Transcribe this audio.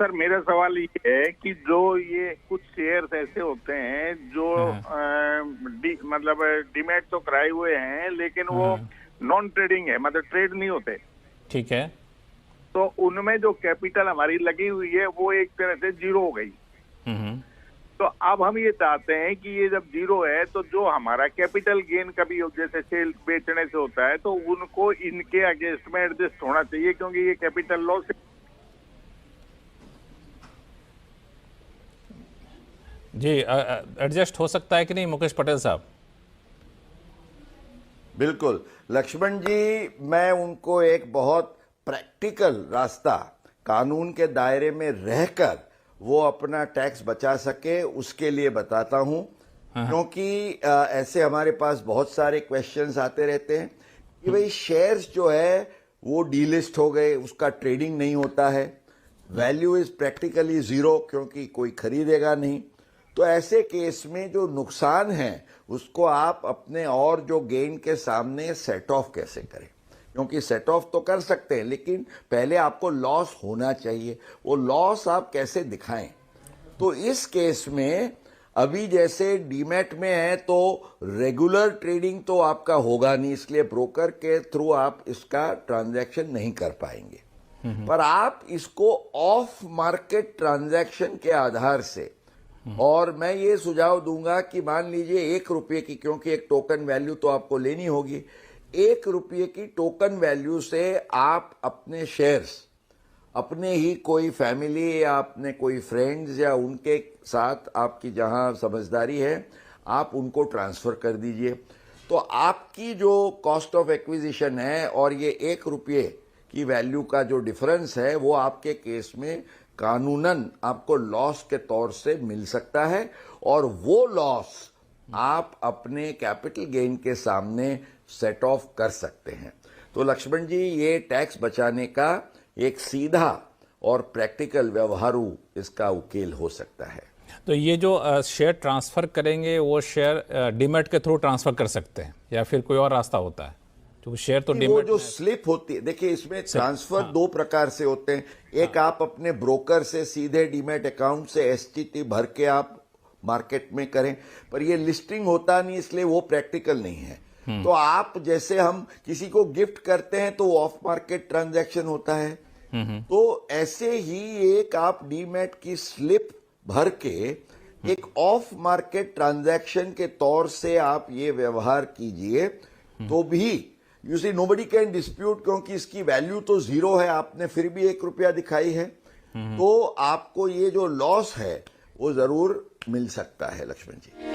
Sir मेरा सवाल ये है कि जो ये कुछ शेयर्स ऐसे होते हैं जो मतलब डीमैट तो कराए हुए हैं लेकिन वो नॉन ट्रेडिंग है, मतलब ट्रेड नहीं होते। ठीक है। तो उनमें जो कैपिटल हमारी लगी हुई है वो एक तरह से जीरो हो गई। तो अब हम ये चाहते हैं कि ये जब जीरो है तो जो हमारा कैपिटल गेन कभी जैसे सेल बेचने से होता है तो उनको इनके अगेंस्ट में एडजस्ट होना चाहिए, क्योंकि ये कैपिटल लॉस। जी, एडजस्ट हो सकता है कि नहीं मुकेश पटेल साहब? बिल्कुल लक्ष्मण जी, मैं उनको एक बहुत प्रैक्टिकल रास्ता, कानून के दायरे में रहकर वो अपना टैक्स बचा सके उसके लिए बताता हूं। क्योंकि ऐसे हमारे पास बहुत सारे क्वेश्चंस आते रहते हैं कि भाई शेयर्स जो है वो डीलिस्ट हो गए, उसका ट्रेडिंग नहीं होता है, वैल्यू इज प्रैक्टिकली जीरो क्योंकि कोई खरीदेगा नहीं। तो ऐसे केस में जो नुकसान है उसको आप अपने और जो गेन के सामने सेट ऑफ कैसे करें, क्योंकि सेट ऑफ तो कर सकते हैं लेकिन पहले आपको लॉस होना चाहिए, वो लॉस आप कैसे दिखाएं। तो इस केस में अभी जैसे डीमैट में है तो रेगुलर ट्रेडिंग तो आपका होगा नहीं, इसलिए ब्रोकर के थ्रू आप इसका ट्रांजैक्शन नहीं कर पाएंगे। पर आप इसको ऑफ मार्केट ट्रांजैक्शन के आधार से, और मैं ये सुझाव दूंगा कि मान लीजिए 1 रुपये की, क्योंकि एक टोकन वैल्यू तो आपको लेनी होगी, 1 रुपये की टोकन वैल्यू से आप अपने शेयर्स अपने ही कोई फैमिली या अपने कोई फ्रेंड्स या उनके साथ आपकी जहां समझदारी है आप उनको ट्रांसफर कर दीजिए। तो आपकी जो कॉस्ट ऑफ एक्विजिशन है और ये 1 रुपये की वैल्यू का जो डिफरेंस है वो आपके केस में कानूनन आपको लॉस के तौर से मिल सकता है, और वो लॉस आप अपने कैपिटल गेन के सामने सेट ऑफ कर सकते हैं। तो लक्ष्मण जी, ये टैक्स बचाने का एक सीधा और प्रैक्टिकल व्यवहारू इसका उकेल हो सकता है। तो ये जो शेयर ट्रांसफर करेंगे वो शेयर डीमैट के थ्रू ट्रांसफर कर सकते हैं या फिर कोई और रास्ता होता है? क्योंकि शेयर तो वो जो स्लिप होती है, देखिए इसमें ट्रांसफर 2 प्रकार से होते हैं। एक आप अपने ब्रोकर से सीधे डीमैट अकाउंट से एसटीटी भर के आप मार्केट में करें, पर ये लिस्टिंग होता नहीं इसलिए वो प्रैक्टिकल नहीं है। तो आप जैसे हम किसी को गिफ्ट करते हैं तो ऑफ मार्केट ट्रांजैक्शन होता है, तो ऐसे ही एक आप डीमैट की स्लिप भर के एक ऑफ मार्केट ट्रांजैक्शन के तौर से आप ये व्यवहार कीजिए तो भी you see nobody can dispute, क्योंकि इसकी वैल्यू तो जीरो है, आपने फिर भी 1 रुपया दिखाई है, तो आपको ये जो लॉस है वो जरूर मिल सकता है लक्ष्मण जी।